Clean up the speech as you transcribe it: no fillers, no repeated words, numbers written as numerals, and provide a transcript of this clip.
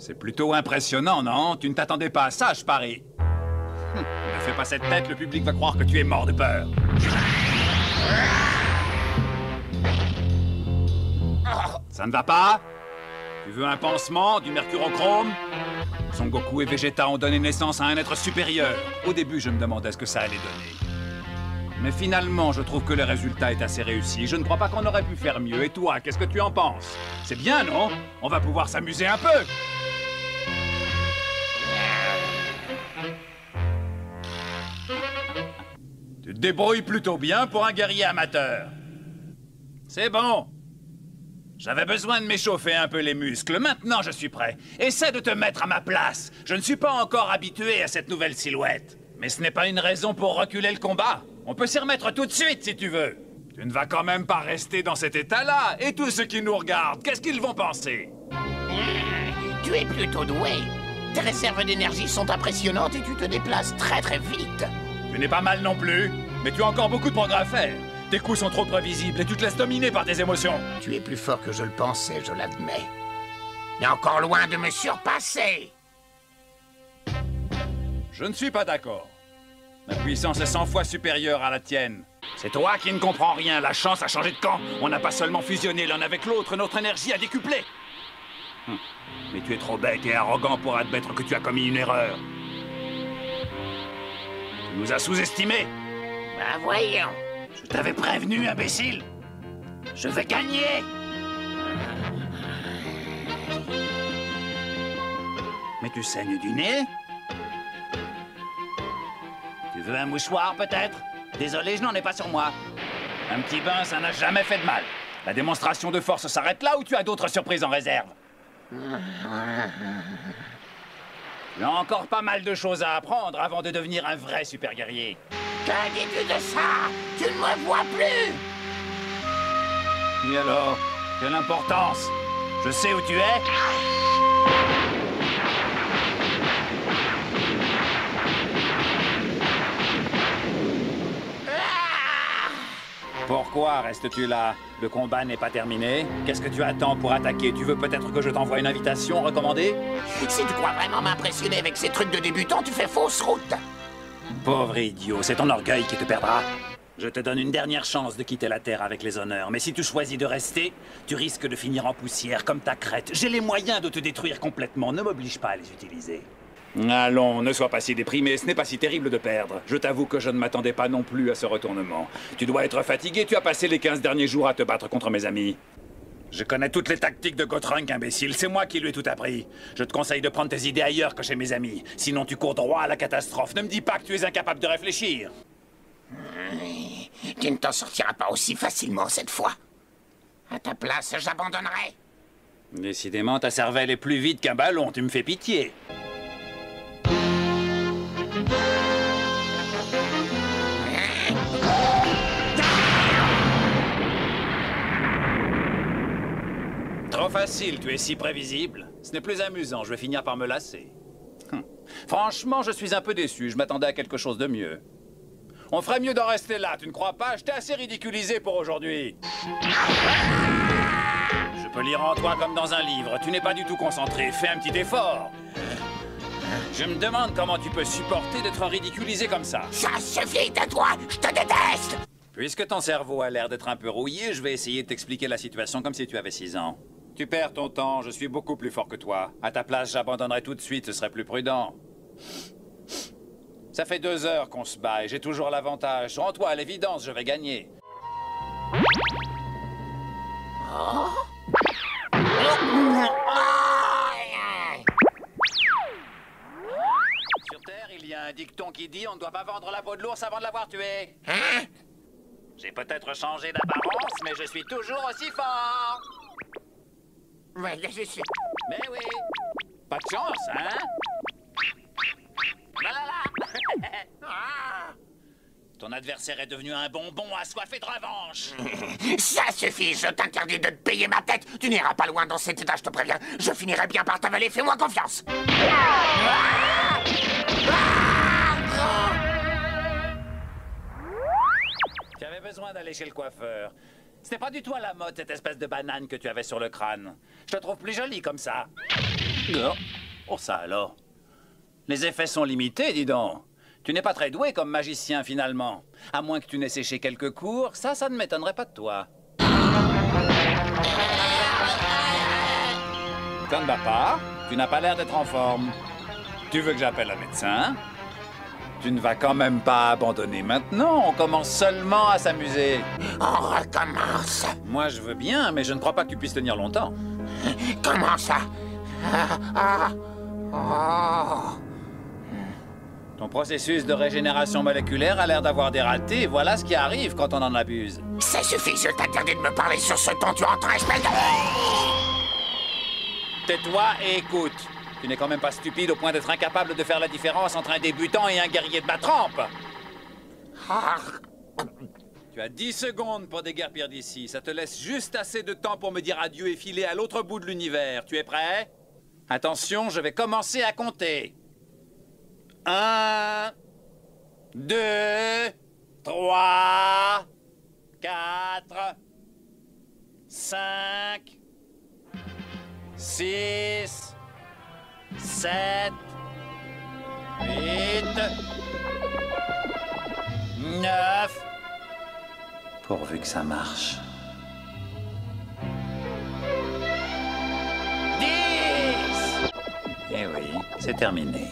C'est plutôt impressionnant, non? Tu ne t'attendais pas à ça, je parie. Ne fais pas cette tête, le public va croire que tu es mort de peur. Ça ne va pas? Tu veux un pansement, du mercurochrome? Son Goku et Vegeta ont donné naissance à un être supérieur. Au début, je me demandais ce que ça allait donner. Mais finalement, je trouve que le résultat est assez réussi. Je ne crois pas qu'on aurait pu faire mieux. Et toi, qu'est-ce que tu en penses? C'est bien, non? On va pouvoir s'amuser un peu. Tu te débrouilles plutôt bien pour un guerrier amateur. C'est bon. J'avais besoin de m'échauffer un peu les muscles. Maintenant, je suis prêt. Essaie de te mettre à ma place. Je ne suis pas encore habitué à cette nouvelle silhouette. Mais ce n'est pas une raison pour reculer le combat. On peut s'y remettre tout de suite, si tu veux. Tu ne vas quand même pas rester dans cet état-là. Et tous ceux qui nous regardent, qu'est-ce qu'ils vont penser? Tu es plutôt doué. Tes réserves d'énergie sont impressionnantes et tu te déplaces très très vite. Tu n'es pas mal non plus, mais tu as encore beaucoup de progrès à faire. Tes coups sont trop prévisibles et tu te laisses dominer par tes émotions. Tu es plus fort que je le pensais, je l'admets. Mais encore loin de me surpasser. Je ne suis pas d'accord. Ma puissance est 100 fois supérieure à la tienne. C'est toi qui ne comprends rien. La chance a changé de camp. On n'a pas seulement fusionné l'un avec l'autre, notre énergie a décuplé. Mais tu es trop bête et arrogant pour admettre que tu as commis une erreur. Tu nous as sous-estimés. Ben voyons. Je t'avais prévenu, imbécile. Je vais gagner. Mais tu saignes du nez? Tu veux un mouchoir, peut-être? Désolé, je n'en ai pas sur moi. Un petit bain, ça n'a jamais fait de mal. La démonstration de force s'arrête là ou tu as d'autres surprises en réserve? Tu as encore pas mal de choses à apprendre avant de devenir un vrai super guerrier. Que dis-tu de ça? Tu ne me vois plus. Et alors? Quelle importance? Je sais où tu es. Pourquoi restes-tu là? Le combat n'est pas terminé. Qu'est-ce que tu attends pour attaquer? Tu veux peut-être que je t'envoie une invitation recommandée? Si tu crois vraiment m'impressionner avec ces trucs de débutant, tu fais fausse route. Pauvre idiot, c'est ton orgueil qui te perdra. Je te donne une dernière chance de quitter la Terre avec les honneurs, mais si tu choisis de rester, tu risques de finir en poussière comme ta crête. J'ai les moyens de te détruire complètement, ne m'oblige pas à les utiliser. Allons, ne sois pas si déprimé, ce n'est pas si terrible de perdre. Je t'avoue que je ne m'attendais pas non plus à ce retournement. Tu dois être fatigué, tu as passé les 15 derniers jours à te battre contre mes amis. Je connais toutes les tactiques de Gothrunk, imbécile, c'est moi qui lui ai tout appris. Je te conseille de prendre tes idées ailleurs que chez mes amis, sinon tu cours droit à la catastrophe. Ne me dis pas que tu es incapable de réfléchir. Tu ne t'en sortiras pas aussi facilement cette fois. À ta place, j'abandonnerai. Décidément, ta cervelle est plus vite qu'un ballon, tu me fais pitié. Trop facile, tu es si prévisible. Ce n'est plus amusant, je vais finir par me lasser. Franchement, je suis un peu déçu, je m'attendais à quelque chose de mieux. On ferait mieux d'en rester là, tu ne crois pas? Je t'ai assez ridiculisé pour aujourd'hui. Je peux lire en toi comme dans un livre, tu n'es pas du tout concentré, fais un petit effort. Je me demande comment tu peux supporter d'être ridiculisé comme ça. Ça suffit, tais-toi, je te déteste. Puisque ton cerveau a l'air d'être un peu rouillé, je vais essayer de t'expliquer la situation comme si tu avais 6 ans. Tu perds ton temps, je suis beaucoup plus fort que toi. À ta place, j'abandonnerai tout de suite, ce serait plus prudent. Ça fait 2 heures qu'on se bat et j'ai toujours l'avantage. Rends-toi à l'évidence, je vais gagner. Sur Terre, il y a un dicton qui dit on ne doit pas vendre la peau de l'ours avant de l'avoir tué. Hein? J'ai peut-être changé d'apparence, mais je suis toujours aussi fort. Ouais, je sais. Mais oui. Pas de chance, hein? Là, là, là. Ton adversaire est devenu un bonbon assoiffé de revanche. Ça suffit, je t'interdis de te payer ma tête. Tu n'iras pas loin dans cet état, je te préviens. Je finirai bien par t'avaler, fais-moi confiance. Tu avais besoin d'aller chez le coiffeur. C'était pas du tout à la mode, cette espèce de banane que tu avais sur le crâne. Je te trouve plus jolie comme ça. Oh, ça alors. Les effets sont limités, dis donc. Tu n'es pas très doué comme magicien, finalement. À moins que tu n'aies séché quelques cours, ça ne m'étonnerait pas de toi. Ça ne va pas. Tu n'as pas l'air d'être en forme. Tu veux que j'appelle un médecin? Tu ne vas quand même pas abandonner maintenant. On commence seulement à s'amuser. On recommence. Moi, je veux bien, mais je ne crois pas que tu puisses tenir longtemps. Comment ça? Oh. Ton processus de régénération moléculaire a l'air d'avoir dératé. Voilà ce qui arrive quand on en abuse. Ça suffit, je t'interdis de me parler sur ce ton, tu entres, espèce de... Tais-toi et écoute. Tu n'es quand même pas stupide au point d'être incapable de faire la différence entre un débutant et un guerrier de ma trempe. Tu as 10 secondes pour déguerpir d'ici. Ça te laisse juste assez de temps pour me dire adieu et filer à l'autre bout de l'univers. Tu es prêt? Attention, je vais commencer à compter. 1, 2, 3, 4, 5, 6, 7, 8, 9. Pourvu que ça marche. 10. Eh oui, c'est terminé.